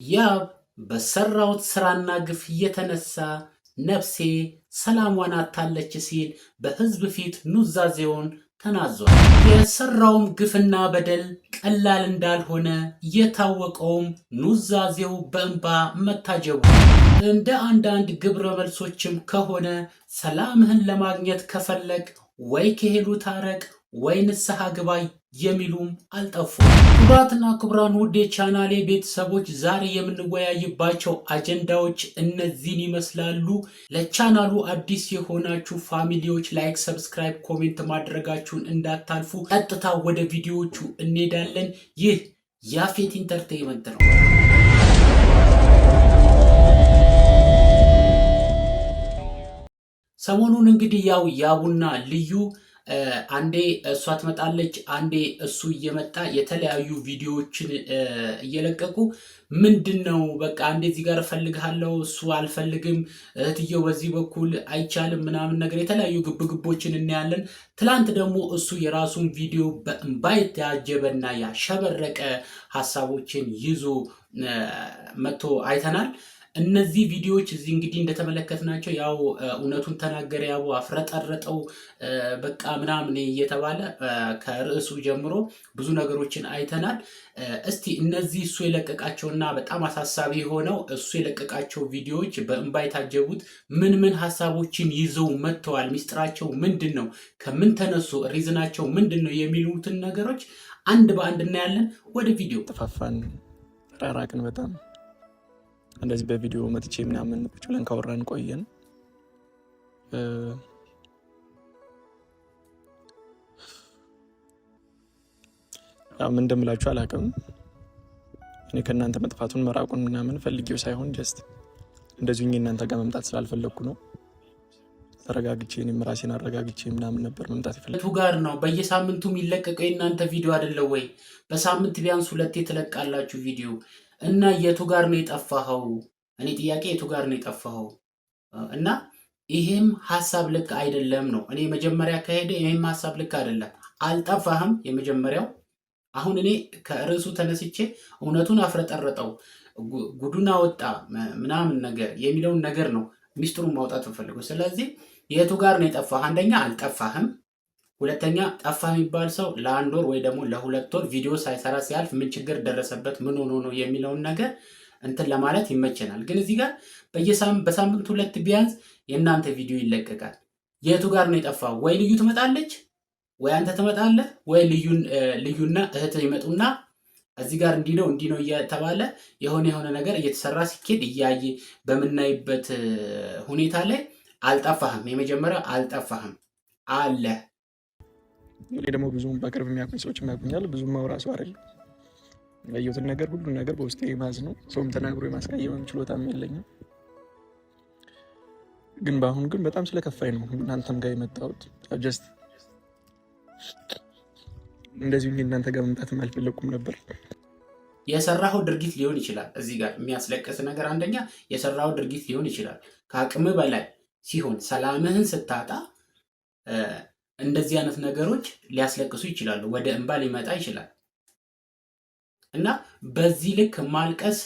ያብ በሰራውት ስራና ግፍ የተነሳ ነፍሴ ሰላሟን አጥታለች ሲል በህዝብ ፊት ኑዛዜውን ተናዟል። የሰራውም ግፍና በደል ቀላል እንዳልሆነ የታወቀውም ኑዛዜው በእንባ መታጀቡ። እንደ አንዳንድ ግብረ መልሶችም ከሆነ ሰላምህን ለማግኘት ከፈለግ ወይ ከሄሉ ታረቅ ወይ ንስሐ ግባ የሚሉም አልጠፉም። ክቡራትና ክቡራን ውድ የቻናሌ ቤተሰቦች ዛሬ የምንወያይባቸው አጀንዳዎች እነዚህን ይመስላሉ። ለቻናሉ አዲስ የሆናችሁ ፋሚሊዎች ላይክ፣ ሰብስክራይብ፣ ኮሜንት ማድረጋችሁን እንዳታልፉ። ቀጥታ ወደ ቪዲዮዎቹ እንሄዳለን። ይህ ያፌት ኢንተርቴይመንት ነው። ሰሞኑን እንግዲህ ያቡና ልዩ አንዴ እሷ ትመጣለች፣ አንዴ እሱ እየመጣ የተለያዩ ቪዲዮዎችን እየለቀቁ ምንድነው በቃ አንዴ እዚህ ጋር እፈልግሃለሁ እሱ አልፈልግም፣ እህትየው በዚህ በኩል አይቻልም ምናምን ነገር የተለያዩ ግብግቦችን እናያለን። ትላንት ደግሞ እሱ የራሱን ቪዲዮ በእንባ የታጀበና ያሸበረቀ ሀሳቦችን ይዞ መጥቶ አይተናል። እነዚህ ቪዲዮዎች እዚህ እንግዲህ እንደተመለከትናቸው ያው እውነቱን ተናገረ፣ ያው አፍረጠረጠው በቃ ምናምን እየተባለ ከርዕሱ ጀምሮ ብዙ ነገሮችን አይተናል። እስቲ እነዚህ እሱ የለቀቃቸውና በጣም አሳሳቢ ሆነው እሱ የለቀቃቸው ቪዲዮዎች በእንባ የታጀቡት ምን ምን ሀሳቦችን ይዘው መጥተዋል፣ ሚስጥራቸው ምንድን ነው፣ ከምን ተነሱ፣ ሪዝናቸው ምንድን ነው የሚሉትን ነገሮች አንድ በአንድ እናያለን። ወደ ቪዲዮ ተፋፋን፣ ራራቅን በጣም እንደዚህ በቪዲዮ መጥቼ ምናምን ቁጭ ብለን ካወራን ቆየን። ምን እንደምላችሁ አላውቅም። እኔ ከእናንተ መጥፋቱን መራቁን ምናምን ፈልጌው ሳይሆን ጀስት እንደዚሁ እናንተ ጋር መምጣት ስላልፈለግኩ ነው። ተረጋግቼ እኔም ራሴን አረጋግቼ ምናምን ነበር መምጣት የፈለግኩት። ጋር ነው በየሳምንቱ የሚለቀቀው የእናንተ ቪዲዮ አይደለ ወይ? በሳምንት ቢያንስ 2 ትለቃላችሁ ቪዲዮ እና የቱ ጋር ነው የጠፋኸው? እኔ ጥያቄ የቱ ጋር ነው የጠፋኸው? እና ይሄም ሐሳብ ልክ አይደለም ነው። እኔ መጀመሪያ ከሄደ ይሄም ሐሳብ ልክ አይደለም። አልጠፋህም የመጀመሪያው። አሁን እኔ ከርዕሱ ተነስቼ እውነቱን አፍረጠረጠው ጉዱና ወጣ ምናምን ነገር የሚለውን ነገር ነው ሚስጥሩን ማውጣት ፈልገው። ስለዚህ የቱ ጋር ነው የጠፋህ? አንደኛ አልጠፋህም። ሁለተኛ ጠፋ የሚባል ሰው ለ1 ወር ወይ ደግሞ ለ2 ወር ቪዲዮ ሳይሰራ ሲያልፍ ምን ችግር ደረሰበት ምን ሆኖ ነው የሚለውን ነገር እንትን ለማለት ይመቸናል። ግን እዚህ ጋር በሳምንት 2 ቢያንስ የእናንተ ቪዲዮ ይለቀቃል። የቱ ጋር ነው የጠፋው? ወይ ልዩ ትመጣለች ወይ አንተ ትመጣለህ ወይ ልዩና እህት ይመጡና እዚህ ጋር እንዲህ ነው እየተባለ የሆነ ነገር እየተሰራ ሲኬድ እያየ በምናይበት ሁኔታ ላይ አልጠፋህም። የመጀመሪያው አልጠፋህም አለ። እኔ ደግሞ ብዙም በቅርብ የሚያውቁኝ ሰዎች የሚያውቁኛል። ብዙም ማውራ ሰው አይደለም። ያየሁትን ነገር ሁሉን ነገር በውስጤ ማዝ ነው። ሰውም ተናግሮ የማስቀየምም ችሎታም የለኝም። ግን በአሁኑ ግን በጣም ስለከፋኝ ነው እናንተም ጋር የመጣሁት። ጀስት እንደዚሁ እናንተ ጋር መምጣትም አልፈለኩም ነበር። የሰራኸው ድርጊት ሊሆን ይችላል። እዚህ ጋር የሚያስለቅስ ነገር አንደኛ የሰራኸው ድርጊት ሊሆን ይችላል። ከአቅም በላይ ሲሆን ሰላምህን ስታጣ እንደዚህ አይነት ነገሮች ሊያስለቅሱ ይችላሉ። ወደ እንባ ሊመጣ ይችላል እና በዚህ ልክ ማልቀስ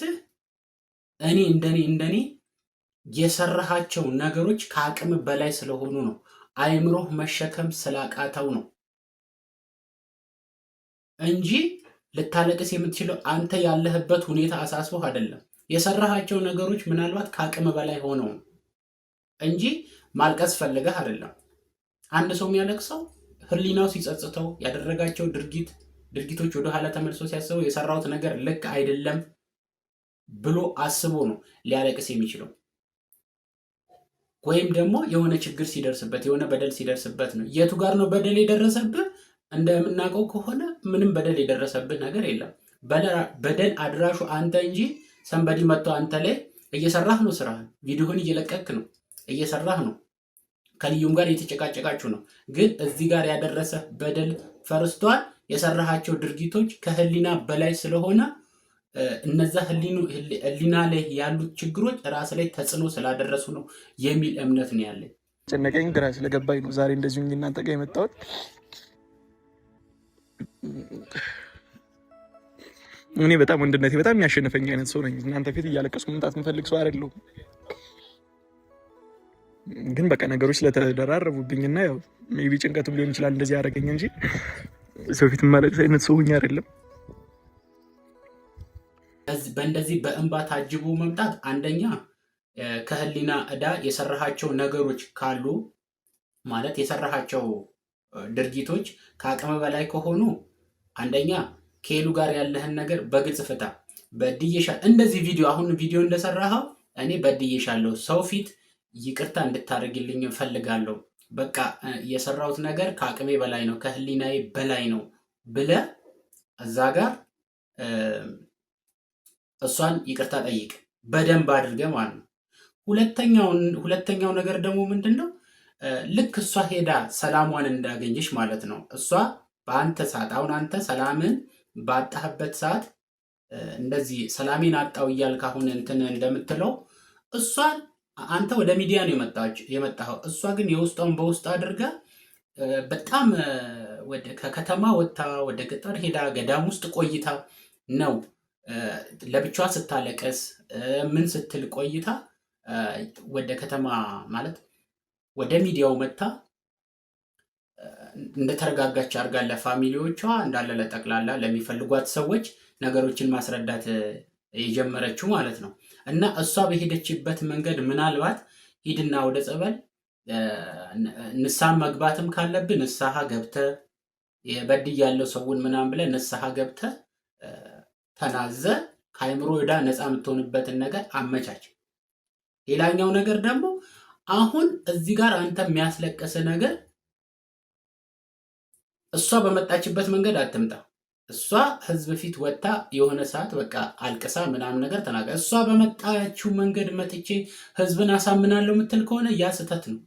እኔ እንደኔ የሰራሃቸው ነገሮች ከአቅም በላይ ስለሆኑ ነው። አይምሮህ መሸከም ስላቃተው ነው እንጂ ልታለቅስ የምትችለው አንተ ያለህበት ሁኔታ አሳስቦህ አይደለም። የሰራሃቸው ነገሮች ምናልባት ከአቅም በላይ ሆነው ነው እንጂ ማልቀስ ፈልገህ አይደለም። አንድ ሰው የሚያለቅሰው ህሊናው ሲጸጽተው ያደረጋቸው ድርጊቶች ወደ ኋላ ተመልሶ ሲያስበው የሰራውት ነገር ልክ አይደለም ብሎ አስቦ ነው ሊያለቅስ የሚችለው። ወይም ደግሞ የሆነ ችግር ሲደርስበት የሆነ በደል ሲደርስበት ነው። የቱ ጋር ነው በደል የደረሰብህ? እንደምናውቀው ከሆነ ምንም በደል የደረሰብህ ነገር የለም። በደል አድራሹ አንተ እንጂ ሰንበዲ መጥቶ አንተ ላይ እየሰራህ ነው። ስራህን ቪዲዮህን እየለቀክ ነው፣ እየሰራህ ነው። ከልዩም ጋር እየተጨቃጨቃችሁ ነው። ግን እዚህ ጋር ያደረሰ በደል ፈርስቷል። የሰራሃቸው ድርጊቶች ከህሊና በላይ ስለሆነ እነዛ ህሊና ላይ ያሉት ችግሮች ራስ ላይ ተጽዕኖ ስላደረሱ ነው የሚል እምነት ነው ያለኝ። ጨነቀኝ፣ ግራ ስለገባኝ ነው ዛሬ እንደዚሁ እናንተ ጋር የመጣሁት። እኔ በጣም ወንድነቴ በጣም የሚያሸንፈኝ አይነት ሰው ነኝ። እናንተ ፊት እያለቀስኩ መምጣት የምፈልግ ሰው አይደለሁም። ግን በቃ ነገሮች ስለተደራረቡብኝና ያው ሜቢ ጭንቀቱም ሊሆን ይችላል እንደዚህ ያደረገኝ እንጂ ሰው ፊት የማለቅስ አይነት ሰው ሆኜ አይደለም። በእንደዚህ በእንባ ታጅቦ መምጣት አንደኛ ከህሊና ዕዳ የሰራሃቸው ነገሮች ካሉ ማለት የሰራሃቸው ድርጊቶች ከአቅም በላይ ከሆኑ አንደኛ ከሄሉ ጋር ያለህን ነገር በግልጽ ፍታ። በድዬሻለሁ እንደዚህ ቪዲዮ እንደሰራኸው እኔ በድዬሻለሁ፣ ሰው ፊት ይቅርታ እንድታደርግልኝ እፈልጋለሁ። በቃ የሰራሁት ነገር ከአቅሜ በላይ ነው፣ ከህሊናዬ በላይ ነው ብለህ እዛ ጋር እሷን ይቅርታ ጠይቅ በደንብ አድርገህ ማለት ነው። ሁለተኛው ነገር ደግሞ ምንድን ነው? ልክ እሷ ሄዳ ሰላሟን እንዳገኘሽ ማለት ነው። እሷ በአንተ ሰዓት አሁን አንተ ሰላምን ባጣህበት ሰዓት እንደዚህ ሰላሜን አጣው እያልክ አሁን እንትን እንደምትለው እሷን አንተ ወደ ሚዲያ ነው የመጣኸው። እሷ ግን የውስጧን በውስጥ አድርጋ በጣም ከከተማ ወጥታ ወደ ገጠር ሄዳ ገዳም ውስጥ ቆይታ ነው ለብቻዋ ስታለቀስ ምን ስትል ቆይታ ወደ ከተማ ማለት ወደ ሚዲያው መጥታ እንደተረጋጋች አድርጋ ለፋሚሊዎቿ እንዳለ ለጠቅላላ ለሚፈልጓት ሰዎች ነገሮችን ማስረዳት የጀመረችው ማለት ነው። እና እሷ በሄደችበት መንገድ ምናልባት ሂድና ወደ ጸበል ንስሐ መግባትም ካለብህ ንስሐ ገብተህ በድያለሁ ሰውን ምናምን ብለህ ንስሐ ገብተህ ተናዘ ከአይምሮ ዕዳ ነፃ የምትሆንበትን ነገር አመቻች። ሌላኛው ነገር ደግሞ አሁን እዚህ ጋር አንተ የሚያስለቀስ ነገር እሷ በመጣችበት መንገድ አትምጣ። እሷ ህዝብ ፊት ወጥታ የሆነ ሰዓት በቃ አልቅሳ ምናምን ነገር ተናገር። እሷ በመጣችው መንገድ መጥቼ ህዝብን አሳምናለሁ የምትል ከሆነ ያ ስህተት ነው።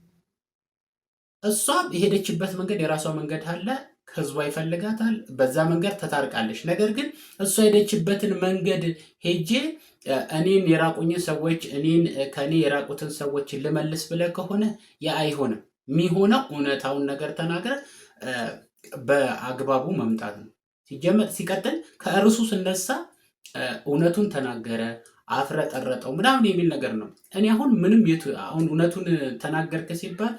እሷ የሄደችበት መንገድ የራሷ መንገድ አለ፣ ህዝቧ ይፈልጋታል፣ በዛ መንገድ ተታርቃለች። ነገር ግን እሷ የሄደችበትን መንገድ ሄጄ እኔን የራቁኝን ሰዎች ከእኔ የራቁትን ሰዎች ልመልስ ብለህ ከሆነ ያ አይሆንም። የሚሆነው እውነታውን ነገር ተናግረ በአግባቡ መምጣት ነው። ሲቀጥል ከእርሱ ስነሳ እውነቱን ተናገረ አፍረጠረጠው ምናምን የሚል ነገር ነው። እኔ አሁን ምንም አሁን እውነቱን ተናገርክ ሲባል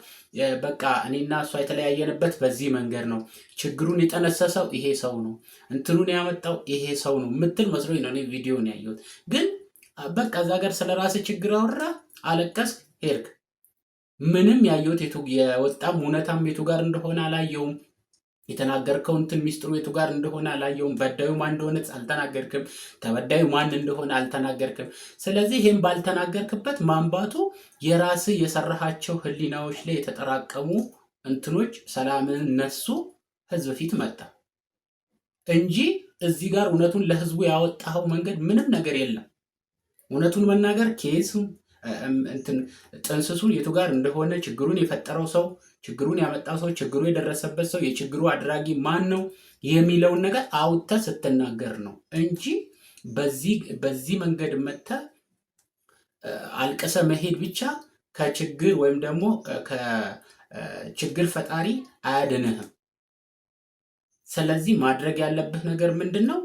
በቃ እኔና እሷ የተለያየንበት በዚህ መንገድ ነው፣ ችግሩን የጠነሰሰው ይሄ ሰው ነው፣ እንትኑን ያመጣው ይሄ ሰው ነው ምትል መስሎኝ ነው እኔ ቪዲዮን ያየሁት። ግን በቃ እዛ ጋር ስለ ራስህ ችግር አወራ፣ አለቀስክ፣ ሄድክ። ምንም ያየሁት የወጣም እውነታም የቱ ጋር እንደሆነ አላየውም። የተናገርከው እንትን ሚስጥሩ የቱ ጋር እንደሆነ አላየውም። በዳዩ ማን እንደሆነ አልተናገርክም። ተበዳዩ ማን እንደሆነ አልተናገርክም። ስለዚህ ይህም ባልተናገርክበት ማንባቱ የራስህ የሰራሃቸው ህሊናዎች ላይ የተጠራቀሙ እንትኖች ሰላምን ነሱ ህዝብ ፊት መጣ እንጂ እዚህ ጋር እውነቱን ለህዝቡ ያወጣኸው መንገድ ምንም ነገር የለም። እውነቱን መናገር ኬሱ ጥንስሱን የቱ ጋር እንደሆነ ችግሩን የፈጠረው ሰው፣ ችግሩን ያመጣው ሰው፣ ችግሩ የደረሰበት ሰው፣ የችግሩ አድራጊ ማን ነው የሚለውን ነገር አውጥተህ ስትናገር ነው እንጂ በዚህ መንገድ መጥተህ አልቅሰ መሄድ ብቻ ከችግር ወይም ደግሞ ከችግር ፈጣሪ አያድንህም። ስለዚህ ማድረግ ያለብህ ነገር ምንድን ነው?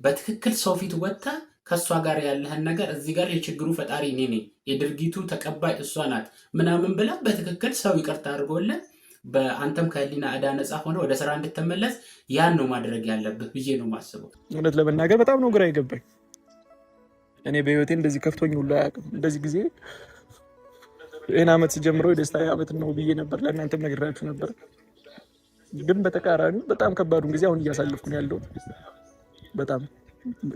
በትክክል ሰው ፊት ወጥተህ ከእሷ ጋር ያለህን ነገር እዚህ ጋር የችግሩ ፈጣሪ እኔ ነኝ፣ የድርጊቱ ተቀባይ እሷ ናት ምናምን ብለህ በትክክል ሰው ይቅርታ አድርጎልህ በአንተም ከህሊና ዕዳ ነፃ ሆነ ወደ ስራ እንድትመለስ ያን ነው ማድረግ ያለብህ ብዬ ነው የማስበው። እውነት ለመናገር በጣም ነው ግራ የገባኝ። እኔ በህይወቴ እንደዚህ ከፍቶኝ ሁሉ አያውቅም። እንደዚህ ጊዜ ይህን ዓመት ስጀምረው የደስታ ዓመት ነው ብዬ ነበር፣ ለእናንተም ነግራችሁ ነበር። ግን በተቃራኒ በጣም ከባዱን ጊዜ አሁን እያሳለፍኩ ነው ያለሁት። በጣም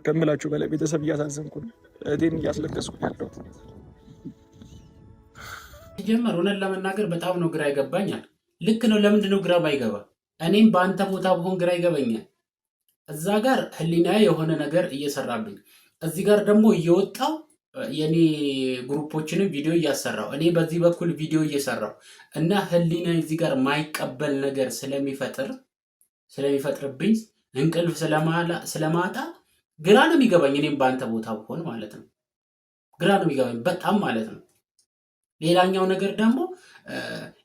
ከምላችሁ በላይ ቤተሰብ እያሳዘንኩ ነው፣ እህቴን እያስለቀስኩ ያለሁት። ሲጀመር እውነት ለመናገር በጣም ነው ግራ ይገባኛል። ልክ ነው። ለምንድን ነው ግራ ባይገባ? እኔም በአንተ ቦታ ብሆን ግራ ይገባኛል። እዛ ጋር ህሊናዬ የሆነ ነገር እየሰራብኝ፣ እዚህ ጋር ደግሞ እየወጣው የኔ ግሩፖችንም ቪዲዮ እያሰራው፣ እኔ በዚህ በኩል ቪዲዮ እየሰራው እና ህሊና እዚህ ጋር ማይቀበል ነገር ስለሚፈጥርብኝ እንቅልፍ ስለማጣ ግራ ነው የሚገባኝ። እኔም በአንተ ቦታ ብሆን ማለት ነው ግራ ነው የሚገባኝ በጣም ማለት ነው። ሌላኛው ነገር ደግሞ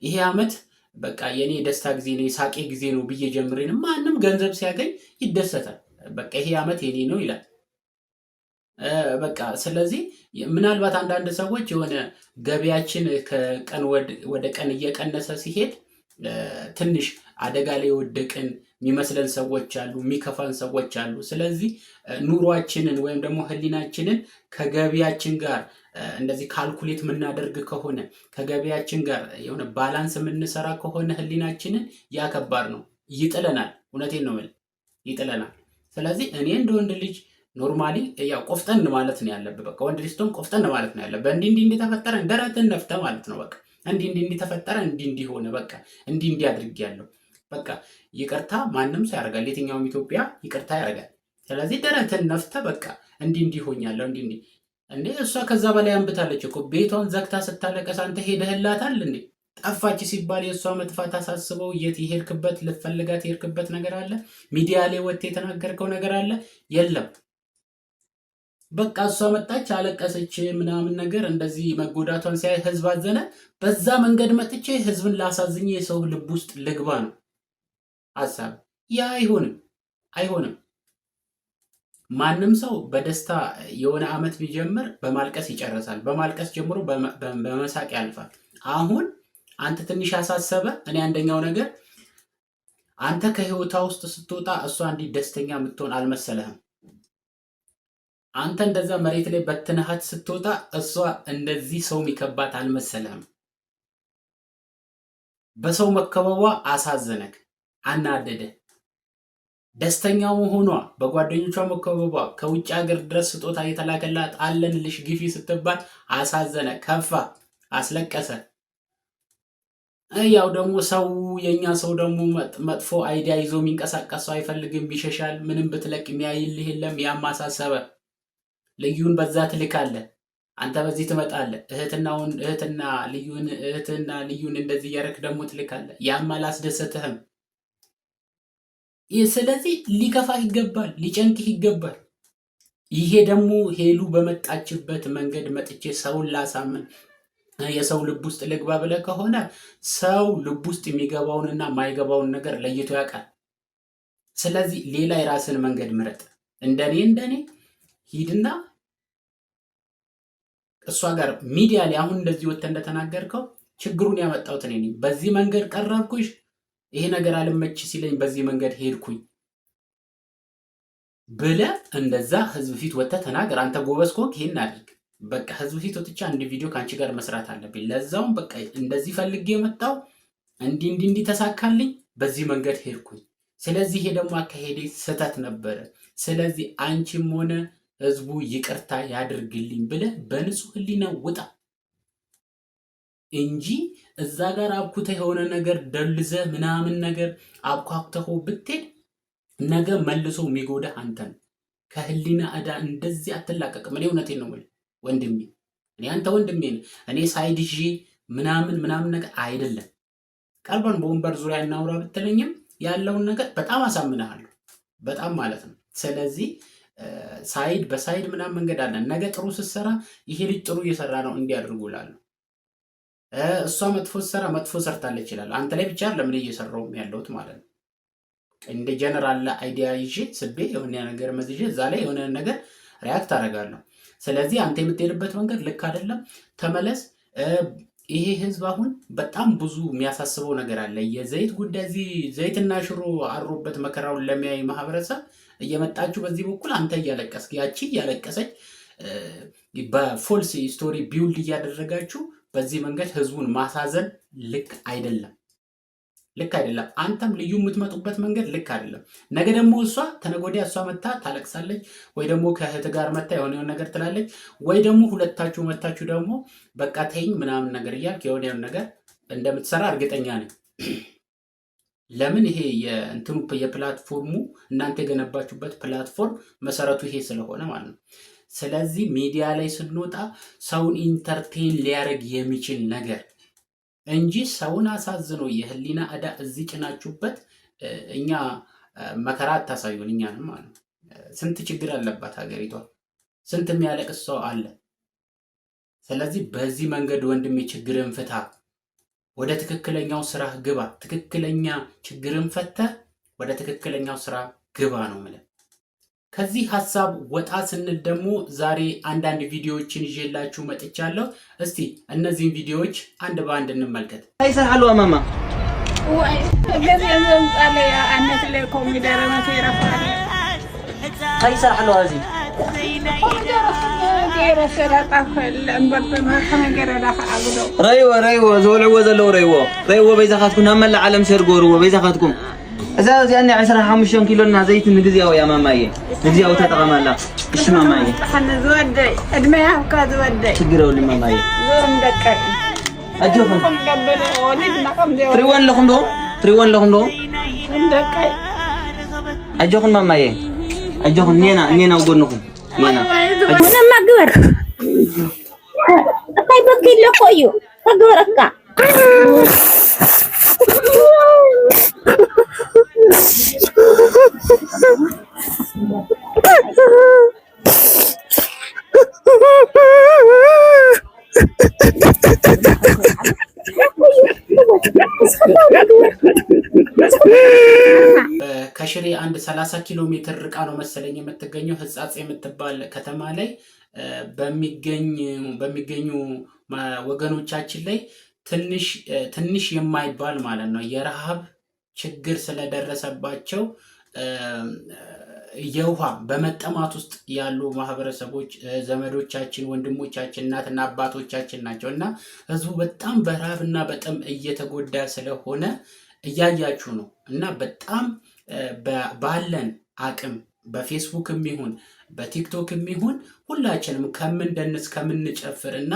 ይሄ ዓመት በቃ የኔ የደስታ ጊዜ ነው የሳቄ ጊዜ ነው ብዬ ጀምሬን፣ ማንም ገንዘብ ሲያገኝ ይደሰታል። በቃ ይሄ ዓመት የኔ ነው ይላል። በቃ ስለዚህ ምናልባት አንዳንድ ሰዎች የሆነ ገቢያችን ከቀን ወደ ቀን እየቀነሰ ሲሄድ ትንሽ አደጋ ላይ የወደቅን የሚመስለን ሰዎች አሉ፣ የሚከፋን ሰዎች አሉ። ስለዚህ ኑሯችንን ወይም ደግሞ ህሊናችንን ከገቢያችን ጋር እንደዚህ ካልኩሌት የምናደርግ ከሆነ ከገቢያችን ጋር የሆነ ባላንስ የምንሰራ ከሆነ ህሊናችንን ያከባድ ነው፣ ይጥለናል። እውነቴን ነው የምልህ፣ ይጥለናል። ስለዚህ እኔ እንደ ወንድ ልጅ ኖርማሊ ያው ቆፍጠን ማለት ነው ያለብህ። በቃ ወንድ ልጅ ስትሆን ቆፍጠን ማለት ነው ያለብህ። እንዲህ ተፈጠረ ደረትን ነፍተህ ማለት ነው። በቃ እንዲህ ተፈጠረ እንዲህ ሆነ፣ በቃ እንዲህ አድርጌያለሁ። በቃ ይቅርታ ማንም ሰው ያደርጋል። የትኛውም ኢትዮጵያ ይቅርታ ያደርጋል። ስለዚህ ደረትን ነፍተህ በቃ እንዲህ ሆኛለሁ እንዴ እሷ ከዛ በላይ አንብታለች እኮ ቤቷን ዘግታ ስታለቀስ አንተ ሄደህላታል እንዴ? ጠፋች ሲባል የእሷ መጥፋት አሳስበው የሄድክበት ልትፈልጋት የሄድክበት ነገር አለ? ሚዲያ ላይ ወጥተህ የተናገርከው ነገር አለ? የለም። በቃ እሷ መጣች አለቀሰች ምናምን ነገር እንደዚህ መጎዳቷን ሲያይ ህዝብ አዘነ። በዛ መንገድ መጥቼ ህዝብን ላሳዝኝ የሰው ልብ ውስጥ ልግባ ነው ሀሳብ። ያ አይሆንም። ማንም ሰው በደስታ የሆነ ዓመት ቢጀምር በማልቀስ ይጨርሳል። በማልቀስ ጀምሮ በመሳቅ ያልፋል። አሁን አንተ ትንሽ ያሳሰበ እኔ አንደኛው ነገር አንተ ከህይወቷ ውስጥ ስትወጣ እሷ እንዲህ ደስተኛ የምትሆን አልመሰለህም። አንተ እንደዛ መሬት ላይ በትነሃት ስትወጣ እሷ እንደዚህ ሰው የሚከባት አልመሰለህም። በሰው መከበቧ አሳዘነክ፣ አናደደ። ደስተኛ መሆኗ በጓደኞቿ መከበቧ ከውጭ ሀገር ድረስ ስጦታ የተላከላት አለንልሽ ግፊ ስትባል አሳዘነ፣ ከፋ፣ አስለቀሰ። ያው ደግሞ ሰው የኛ ሰው ደግሞ መጥፎ አይዲያ ይዞ የሚንቀሳቀስ ሰው አይፈልግም፣ ይሸሻል። ምንም ብትለቅ የሚያይልህ የለም። ያም አሳሰበ። ልዩን በዛ ትልካለህ፣ አንተ በዚህ ትመጣለህ። እህትና ልዩን እንደዚህ እያደረክ ደግሞ ትልካለህ። ያም አላስደሰትህም። ስለዚህ ሊከፋህ ይገባል፣ ሊጨንቅህ ይገባል። ይሄ ደግሞ ሄሉ በመጣችበት መንገድ መጥቼ ሰውን ላሳምን የሰው ልብ ውስጥ ልግባ ብለህ ከሆነ ሰው ልብ ውስጥ የሚገባውንና የማይገባውን ነገር ለይቶ ያውቃል። ስለዚህ ሌላ የራስን መንገድ ምረጥ። እንደኔ ሂድና እሷ ጋር ሚዲያ ላይ አሁን እንደዚህ ወጥተህ እንደተናገርከው ችግሩን ያመጣሁት እኔ ነኝ። በዚህ መንገድ ቀረብኩሽ፣ ይሄ ነገር አልመች ሲለኝ በዚህ መንገድ ሄድኩኝ ብለህ እንደዛ ህዝብ ፊት ወጥተህ ተናገር። አንተ ጎበዝ ከሆንክ ይሄን አድርግ። በቃ ህዝብ ፊት ወጥቼ አንድ ቪዲዮ ከአንቺ ጋር መስራት አለብኝ፣ ለዛውም በቃ እንደዚህ ፈልጌ የመጣው እንዲህ ተሳካልኝ፣ በዚህ መንገድ ሄድኩኝ። ስለዚህ ይሄ ደግሞ አካሄዴ ስህተት ነበረ። ስለዚህ አንቺም ሆነ ህዝቡ ይቅርታ ያድርግልኝ ብለህ በንጹህ ህሊና ውጣ እንጂ እዛ ጋር አብኩተህ የሆነ ነገር ደልዘህ ምናምን ነገር አብኳክተህ ብትሄድ ነገ መልሶ የሚጎዳህ አንተን። ከህሊና ዕዳ እንደዚህ አትላቀቅም። እኔ እውነቴን ነው የምልህ ወንድሜ፣ እኔ አንተ ወንድሜ ነህ። እኔ ሳይድ ይዤ ምናምን ነገር አይደለም። ቀርበን በወንበር ዙሪያ እናውራ ብትለኝም ያለውን ነገር በጣም አሳምንሃለሁ፣ በጣም ማለት ነው። ስለዚህ ሳይድ በሳይድ ምናምን መንገድ አለን። ነገ ጥሩ ስትሰራ ይሄ ልጅ ጥሩ እየሰራ ነው እንዲያድርጉ እላለሁ። እሷ መጥፎ ስትሰራ መጥፎ ሰርታለች ይችላል። አንተ ላይ ብቻ ለምን እየሰራውም ያለሁት ማለት ነው። እንደ ጀነራል አይዲያ ይዤ ስቤ የሆነ ነገር መዝዤ እዛ ላይ የሆነ ነገር ሪያክት አደርጋለሁ። ስለዚህ አንተ የምትሄድበት መንገድ ልክ አይደለም፣ ተመለስ። ይሄ ህዝብ አሁን በጣም ብዙ የሚያሳስበው ነገር አለ። የዘይት ጉዳይ እዚህ ዘይትና ሽሮ አሮበት መከራውን ለሚያይ ማህበረሰብ እየመጣችሁ በዚህ በኩል አንተ እያለቀስክ ያቺ እያለቀሰች በፎልስ ስቶሪ ቢውልድ እያደረጋችሁ በዚህ መንገድ ህዝቡን ማሳዘን ልክ አይደለም። አንተም ልዩ የምትመጡበት መንገድ ልክ አይደለም። ነገ ደግሞ እሷ ተነገ ወዲያ እሷ መታ ታለቅሳለች፣ ወይ ደግሞ ከእህት ጋር መታ የሆነ ነገር ትላለች፣ ወይ ደግሞ ሁለታችሁ መታችሁ ደግሞ በቃ ተይኝ ምናምን ነገር እያልክ የሆነ ነገር እንደምትሰራ እርግጠኛ ነኝ። ለምን ይሄ የእንትኑ የፕላትፎርሙ እናንተ የገነባችሁበት ፕላትፎርም መሰረቱ ይሄ ስለሆነ ማለት ነው። ስለዚህ ሚዲያ ላይ ስንወጣ ሰውን ኢንተርቴን ሊያደርግ የሚችል ነገር እንጂ ሰውን አሳዝኖ የህሊና ዕዳ እዚህ ጭናችሁበት እኛ መከራ አታሳዩን። እኛንም ማለት ነው። ስንት ችግር አለባት ሀገሪቷ፣ ስንት የሚያለቅስ ሰው አለ። ስለዚህ በዚህ መንገድ ወንድሜ ችግርን ፍታ፣ ወደ ትክክለኛው ስራ ግባ። ትክክለኛ ችግርን ፈተህ ወደ ትክክለኛው ስራ ግባ ነው የምልህ። ከዚህ ሐሳብ ወጣ ስንል ደግሞ ዛሬ አንዳንድ ቪዲዮዎችን ይዤላችሁ መጥቻለሁ። እስቲ እነዚህን ቪዲዮዎች አንድ በአንድ እንመልከት። አይሰራሉ ማማ ወይ ገዘም ጣለያ አነት ላይ ኮሚደር መተረፋለ አይሰራሉ አዚ ረይዎ ዘውልዕዎ ዘለው ረይዎ በይዛኻትኩም ናብ መላእ ዓለም ሸር ገርዎ በይዛኻትኩም እዛ እዚኣኒ 15 ኪሎ እና ዘይት ንግዚያው ያ ማማዬ ንግዚያው ተጠቀማላ እሺ ማማዬ ዝወደይ እድሜያ ዝወደይ ችግር የለውም ማማዬ ዞም ደቀቅ أجوهم. تريون لهم دو. أجوهم ماما يه. أجوهم نينا وقولنكم. نينا. أنا ما أقدر. أكيد بقول لك أيو. أقدر أكا. ከሽሬ አንድ 30 ኪሎ ሜትር ርቃ ነው መሰለኝ የምትገኘው ህጻጽ የምትባል ከተማ ላይ በሚገኙ ወገኖቻችን ላይ ትንሽ የማይባል ማለት ነው የረሃብ ችግር ስለደረሰባቸው የውሃ በመጠማት ውስጥ ያሉ ማህበረሰቦች ዘመዶቻችን ወንድሞቻችን እናትና አባቶቻችን ናቸውና ህዝቡ በጣም በረሃብና በጣም እየተጎዳ ስለሆነ እያያችሁ ነው እና በጣም ባለን አቅም በፌስቡክም ይሁን በቲክቶክም ይሁን ሁላችንም ከምንደንስ ከምንጨፍርና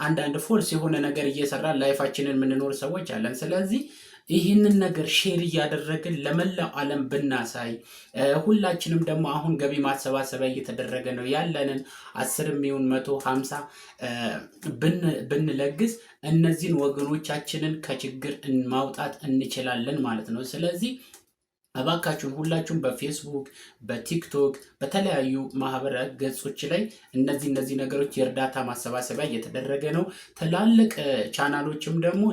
አንዳንድ ፎልስ የሆነ ነገር እየሰራ ላይፋችንን ምንኖር ሰዎች አለን። ስለዚህ ይህንን ነገር ሼር እያደረግን ለመላው ዓለም ብናሳይ ሁላችንም ደግሞ አሁን ገቢ ማሰባሰቢያ እየተደረገ ነው ያለንን 10 ሚሊዮን 150 ብንለግስ እነዚህን ወገኖቻችንን ከችግር ማውጣት እንችላለን ማለት ነው። ስለዚህ አባካችሁን ሁላችሁም በፌስቡክ በቲክቶክ በተለያዩ ማህበራዊ ገጾች ላይ እነዚህ ነገሮች የእርዳታ ማሰባሰቢያ እየተደረገ ነው። ትላልቅ ቻናሎችም ደግሞ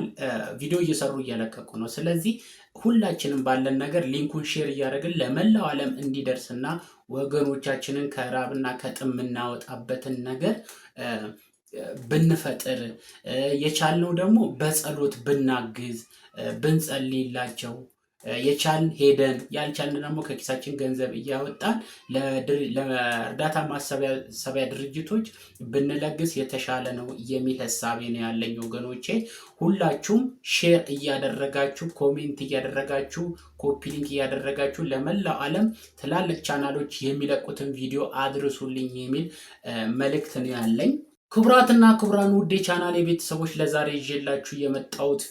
ቪዲዮ እየሰሩ እየለቀቁ ነው። ስለዚህ ሁላችንም ባለን ነገር ሊንኩን ሼር እያደረግን ለመላው ዓለም እንዲደርስና ወገኖቻችንን ከራብና ከጥም እናወጣበትን ነገር ብንፈጥር የቻልነው ደግሞ በጸሎት ብናግዝ ብንጸልይላቸው የቻልን ሄደን ያልቻልን ደግሞ ከኪሳችን ገንዘብ እያወጣን ለእርዳታ ማሰባሰቢያ ድርጅቶች ብንለግስ የተሻለ ነው የሚል ሐሳብ ነው ያለኝ ወገኖቼ። ሁላችሁም ሼር እያደረጋችሁ ኮሜንት እያደረጋችሁ ኮፒ ሊንክ እያደረጋችሁ ለመላው ዓለም ትላልቅ ቻናሎች የሚለቁትን ቪዲዮ አድርሱልኝ የሚል መልእክት ነው ያለኝ። ክቡራትና ክቡራን ውድ ቻናሌ ቤተሰቦች ለዛሬ ይዤላችሁ የመጣሁት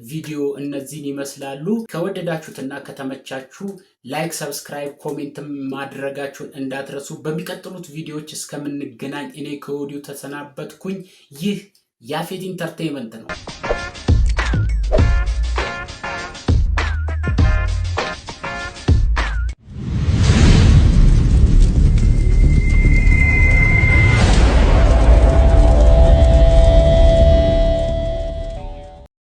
ቪዲዮ እነዚህን ይመስላሉ። ከወደዳችሁትና ከተመቻችሁ ላይክ፣ ሰብስክራይብ፣ ኮሜንት ማድረጋችሁን እንዳትረሱ። በሚቀጥሉት ቪዲዮዎች እስከምንገናኝ እኔ ከወዲሁ ተሰናበትኩኝ። ይህ ያፌት ኢንተርቴይንመንት ነው።